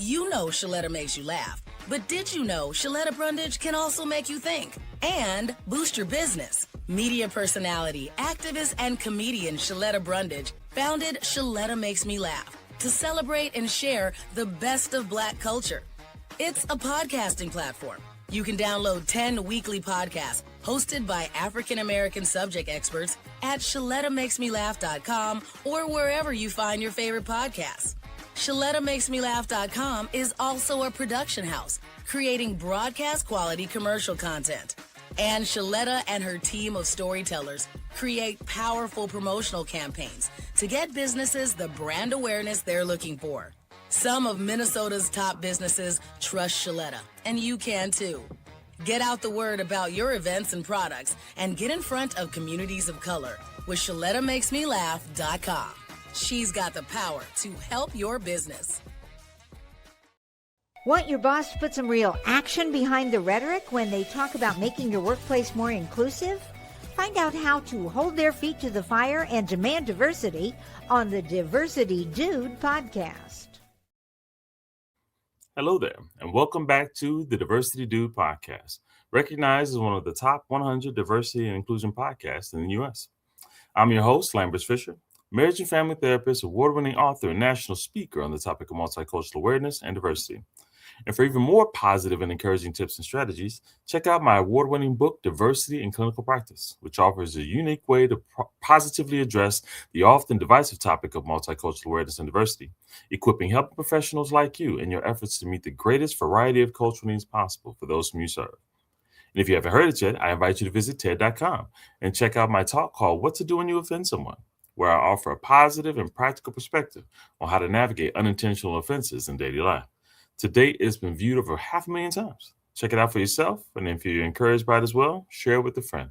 You know Shaletta makes you laugh, but did you know Shaletta Brundage can also make you think and boost your business? Media personality, activist, and comedian Shaletta Brundage founded Shaletta Makes Me Laugh to celebrate and share the best of Black culture. It's a podcasting platform. You can download 10 weekly podcasts hosted by African-American subject experts at ShalettaMakesMeLaugh.com or wherever you find your favorite podcasts. ShalettaMakesMeLaugh.com is also a production house, creating broadcast quality commercial content. And Shaletta and her team of storytellers create powerful promotional campaigns to get businesses the brand awareness they're looking for. Some of Minnesota's top businesses trust Shaletta, and you can too. Get out the word about your events and products and get in front of communities of color with ShalettaMakesMeLaugh.com. She's got the power to help your business. Want your boss to put some real action behind the rhetoric when they talk about making your workplace more inclusive? Find out how to hold their feet to the fire and demand diversity on the Diversity Dude podcast. Hello there, and welcome back to the Diversity Dude podcast, recognized as one of the top 100 diversity and inclusion podcasts in the U.S. I'm your host, Lambert Fisher, marriage and family therapist, award-winning author, and national speaker on the topic of multicultural awareness and diversity. And for even more positive and encouraging tips and strategies, check out my award-winning book, Diversity in Clinical Practice, which offers a unique way to positively address the often divisive topic of multicultural awareness and diversity, equipping health professionals like you in your efforts to meet the greatest variety of cultural needs possible for those whom you serve. And if you haven't heard it yet, I invite you to visit TED.com and check out my talk called What to Do When You Offend Someone, where I offer a positive and practical perspective on how to navigate unintentional offenses in daily life. To date, it's been viewed over 500,000 times. Check it out for yourself, and if you're encouraged by it as well, share it with a friend.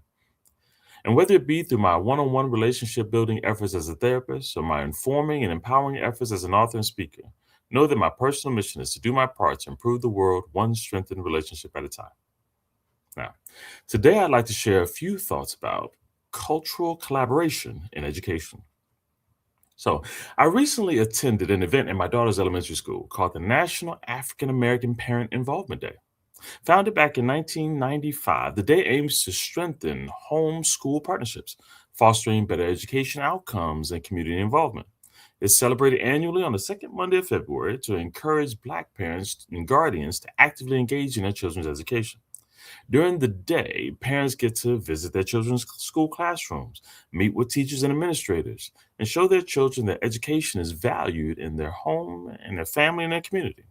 And whether it be through my one-on-one relationship building efforts as a therapist or my informing and empowering efforts as an author and speaker, know that my personal mission is to do my part to improve the world one strengthened relationship at a time. Now, today I'd like to share a few thoughts about cultural collaboration in education. So, I recently attended an event in my daughter's elementary school called the National African American Parent Involvement Day. Founded back in 1995, the day aims to strengthen home-school partnerships, fostering better education outcomes and community involvement. It's celebrated annually on the second Monday of February to encourage Black parents and guardians to actively engage in their children's education. During the day, parents get to visit their children's school classrooms, meet with teachers and administrators, and show their children that education is valued in their home and their family and their community.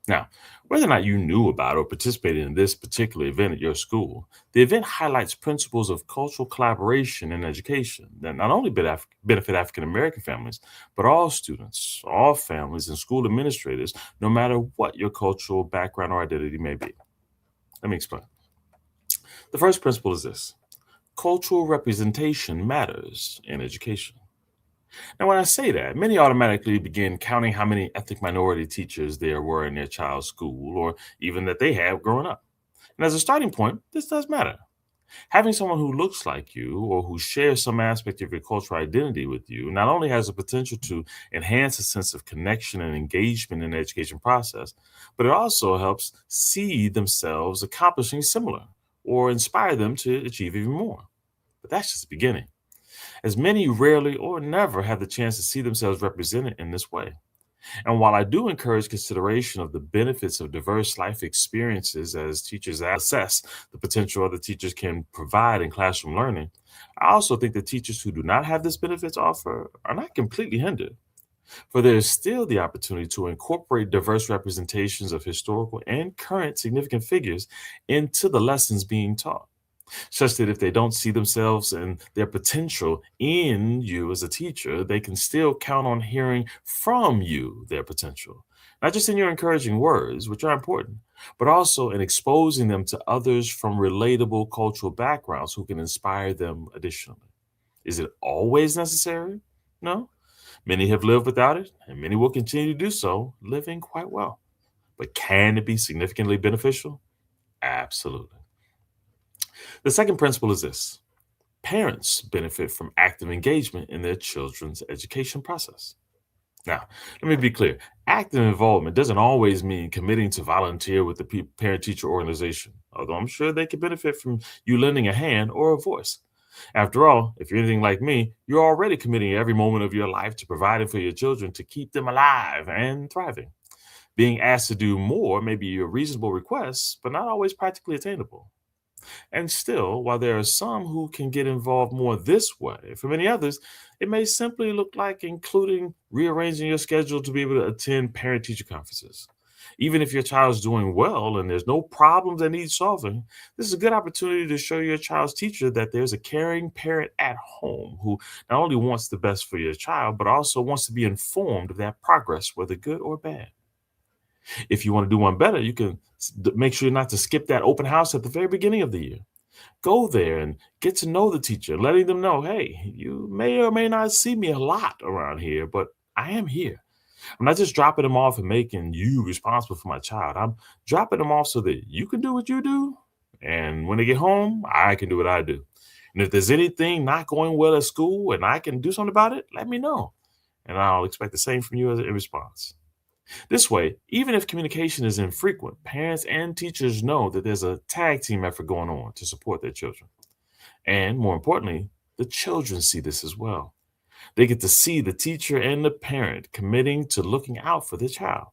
Now, whether or not you knew about or participated in this particular event at your school, the event highlights principles of cultural collaboration in education that not only benefit African American families, but all students, all families, and school administrators, no matter what your cultural background or identity may be. Let me explain. The first principle is this: cultural representation matters in education. Now, when I say that, many automatically begin counting how many ethnic minority teachers there were in their child's school, or even that they had growing up. And as a starting point, this does matter. Having someone who looks like you or who shares some aspect of your cultural identity with you not only has the potential to enhance a sense of connection and engagement in the education process, but it also helps see themselves accomplishing similar or inspire them to achieve even more. But that's just the beginning, as many rarely or never have the chance to see themselves represented in this way. And while I do encourage consideration of the benefits of diverse life experiences as teachers assess the potential other teachers can provide in classroom learning, I also think that teachers who do not have this benefit to offer are not completely hindered. For there is still the opportunity to incorporate diverse representations of historical and current significant figures into the lessons being taught, such that if they don't see themselves and their potential in you as a teacher, they can still count on hearing from you their potential. Not just in your encouraging words, which are important, but also in exposing them to others from relatable cultural backgrounds who can inspire them additionally. Is it always necessary? No. Many have lived without it, and many will continue to do so, living quite well. But can it be significantly beneficial? Absolutely. The second principle is this: parents benefit from active engagement in their children's education process. Now, let me be clear. Active involvement doesn't always mean committing to volunteer with the parent teacher organization, although I'm sure they could benefit from you lending a hand or a voice. After all, if you're anything like me, you're already committing every moment of your life to providing for your children to keep them alive and thriving. Being asked to do more may be a reasonable request, but not always practically attainable. And still, while there are some who can get involved more this way, for many others, it may simply look like including rearranging your schedule to be able to attend parent teacher conferences. Even if your child's doing well and there's no problems that need solving, this is a good opportunity to show your child's teacher that there's a caring parent at home who not only wants the best for your child, but also wants to be informed of that progress, whether good or bad. If you want to do one better, you can make sure not to skip that open house at the very beginning of the year. Go there and get to know the teacher, letting them know, hey, you may or may not see me a lot around here, but I am here. I'm not just dropping them off and making you responsible for my child. I'm dropping them off so that you can do what you do. And when they get home, I can do what I do. And if there's anything not going well at school and I can do something about it, let me know. And I'll expect the same from you in response. This way, even if communication is infrequent, parents and teachers know that there's a tag team effort going on to support their children. And more importantly, the children see this as well. They get to see the teacher and the parent committing to looking out for their child.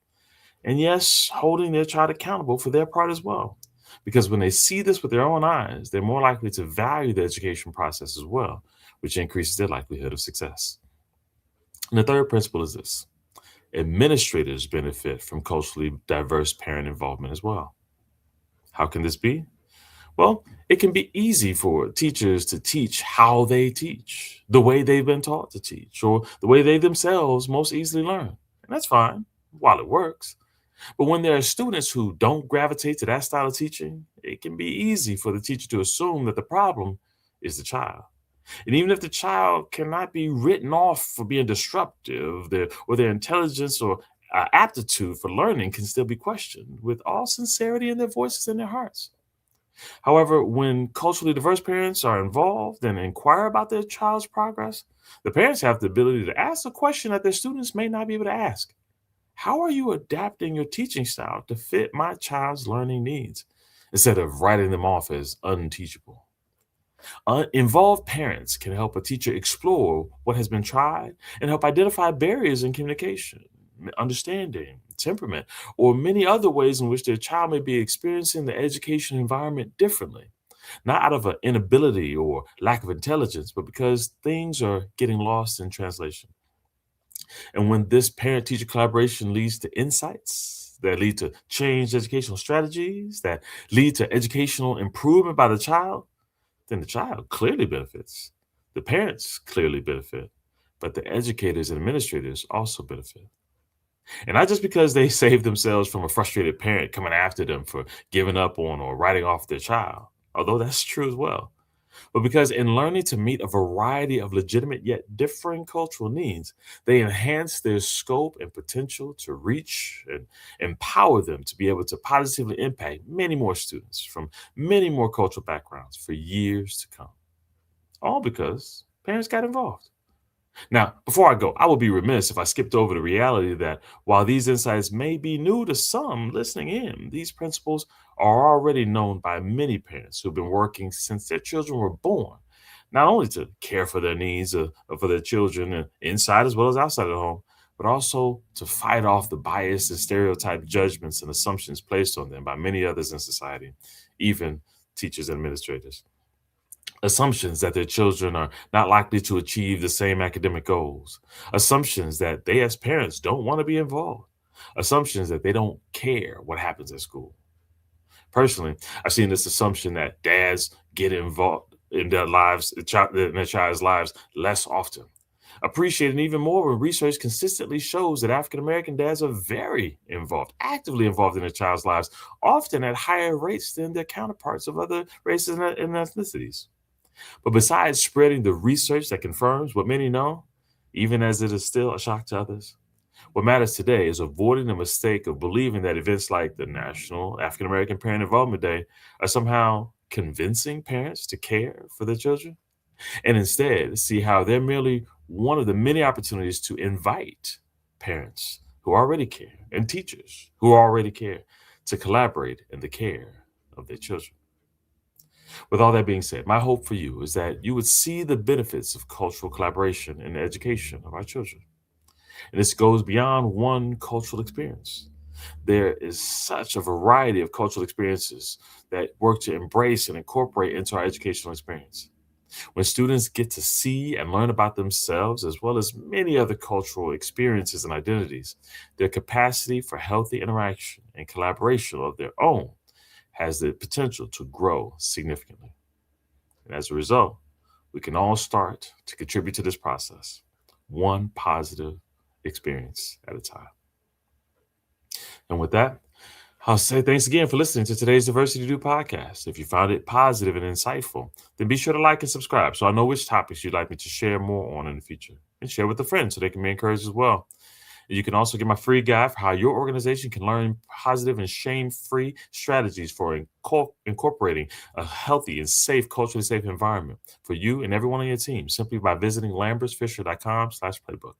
And yes, holding their child accountable for their part as well. Because when they see this with their own eyes, they're more likely to value the education process as well, which increases their likelihood of success. And the third principle is this: administrators benefit from culturally diverse parent involvement as well. How can this be? Well, it can be easy for teachers to teach how they teach, the way they've been taught to teach, or the way they themselves most easily learn. And that's fine while it works. But when there are students who don't gravitate to that style of teaching, it can be easy for the teacher to assume that the problem is the child. And even if the child cannot be written off for being disruptive, their intelligence or aptitude for learning can still be questioned with all sincerity in their voices and their hearts. However, when culturally diverse parents are involved and inquire about their child's progress, the parents have the ability to ask a question that their students may not be able to ask. How are you adapting your teaching style to fit my child's learning needs, instead of writing them off as unteachable? Involved parents can help a teacher explore what has been tried and help identify barriers in communication, understanding, temperament, or many other ways in which their child may be experiencing the education environment differently, not out of an inability or lack of intelligence, but because things are getting lost in translation. And when this parent teacher collaboration leads to insights that lead to changed educational strategies, that lead to educational improvement by the child, then the child clearly benefits. The parents clearly benefit, but the educators and administrators also benefit. And not just because they save themselves from a frustrated parent coming after them for giving up on or writing off their child, although that's true as well, but because in learning to meet a variety of legitimate yet differing cultural needs, they enhance their scope and potential to reach and empower them to be able to positively impact many more students from many more cultural backgrounds for years to come. All because parents got involved. Now, before I go, I would be remiss if I skipped over the reality that while these insights may be new to some listening in, these principles are already known by many parents who've been working since their children were born, not only to care for their needs for their children inside as well as outside of the home, but also to fight off the bias and stereotype judgments and assumptions placed on them by many others in society, even teachers and administrators. Assumptions that their children are not likely to achieve the same academic goals, assumptions that they as parents don't want to be involved, assumptions that they don't care what happens at school. Personally, I've seen this assumption that dads get involved in their lives, in their child's lives less often. Appreciated even more when research consistently shows that African American dads are very involved, actively involved in their child's lives, often at higher rates than their counterparts of other races and ethnicities. But besides spreading the research that confirms what many know, even as it is still a shock to others, what matters today is avoiding the mistake of believing that events like the National African American Parent Involvement Day are somehow convincing parents to care for their children, and instead see how they're merely one of the many opportunities to invite parents who already care and teachers who already care to collaborate in the care of their children. With all that being said, my hope for you is that you would see the benefits of cultural collaboration in the education of our children. And this goes beyond one cultural experience. There is such a variety of cultural experiences that work to embrace and incorporate into our educational experience. When students get to see and learn about themselves, as well as many other cultural experiences and identities, their capacity for healthy interaction and collaboration of their own has the potential to grow significantly. And as a result, we can all start to contribute to this process, one positive experience at a time. And with that, I'll say thanks again for listening to today's Diversity Do podcast. If you found it positive and insightful, then be sure to like and subscribe so I know which topics you'd like me to share more on in the future, and share with a friend so they can be encouraged as well. You can also get my free guide for how your organization can learn positive and shame-free strategies for incorporating a healthy and safe, culturally safe environment for you and everyone on your team simply by visiting lambertsfisher.com/playbook,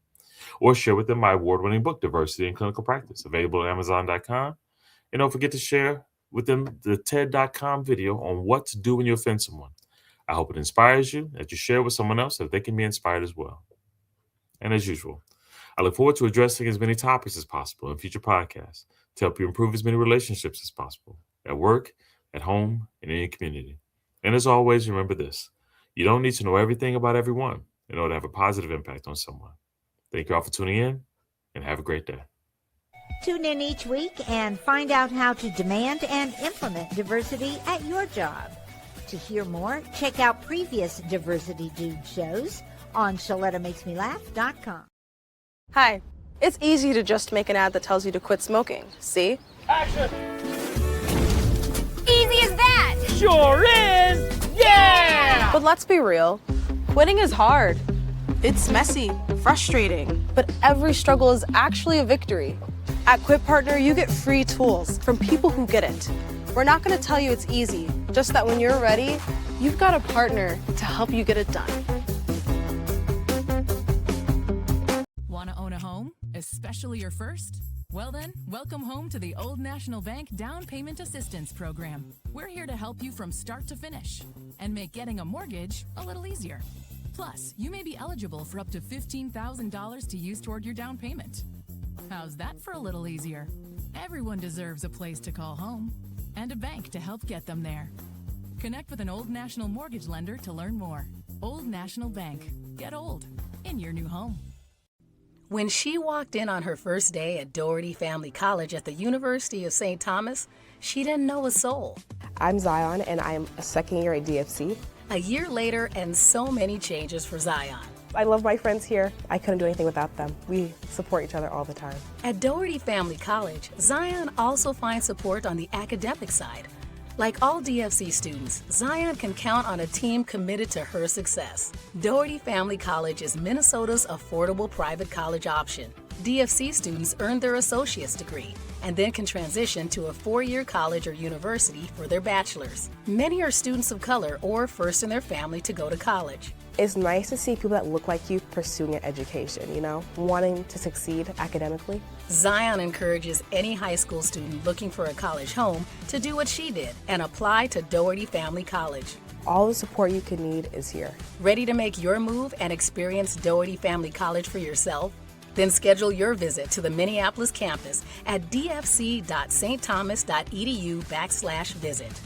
or share with them my award-winning book, Diversity in Clinical Practice, available at amazon.com. And don't forget to share with them the TED.com video on what to do when you offend someone. I hope it inspires you, that you share with someone else so that they can be inspired as well. And as usual, I look forward to addressing as many topics as possible in future podcasts to help you improve as many relationships as possible at work, at home, and in your community. And as always, remember this: you don't need to know everything about everyone in order to have a positive impact on someone. Thank you all for tuning in, and have a great day. Tune in each week and find out how to demand and implement diversity at your job. To hear more, check out previous Diversity Dude shows on ShalettaMakesMeLaugh.com. Hi, it's easy to just make an ad that tells you to quit smoking, see? Action! Easy as that! Sure is! Yeah! But let's be real, quitting is hard. It's messy, frustrating, but every struggle is actually a victory. At Quit Partner, you get free tools from people who get it. We're not going to tell you it's easy, just that when you're ready, you've got a partner to help you get it done. Want to own a home, especially your first? Well then, welcome home to the Old National Bank Down Payment Assistance Program. We're here to help you from start to finish and make getting a mortgage a little easier. Plus, you may be eligible for up to $15,000 to use toward your down payment. How's that for a little easier? Everyone deserves a place to call home and a bank to help get them there. Connect with an Old National mortgage lender to learn more. Old National Bank. Get old in your new home. When she walked in on her first day at Doherty Family College at the University of St. Thomas, she didn't know a soul. I'm Zion, and I'm a second year at DFC. A year later, and so many changes for Zion. I love my friends here. I couldn't do anything without them. We support each other all the time. At Doherty Family College, Zion also finds support on the academic side. Like all DFC students, Zion can count on a team committed to her success. Doherty Family College is Minnesota's affordable private college option. DFC students earn their associate's degree and then can transition to a 4-year college or university for their bachelor's. Many are students of color or first in their family to go to college. It's nice to see people that look like you pursuing an education, wanting to succeed academically. Zion encourages any high school student looking for a college home to do what she did and apply to Doherty Family College. All the support you could need is here. Ready to make your move and experience Doherty Family College for yourself? Then schedule your visit to the Minneapolis campus at dfc.stthomas.edu/visit.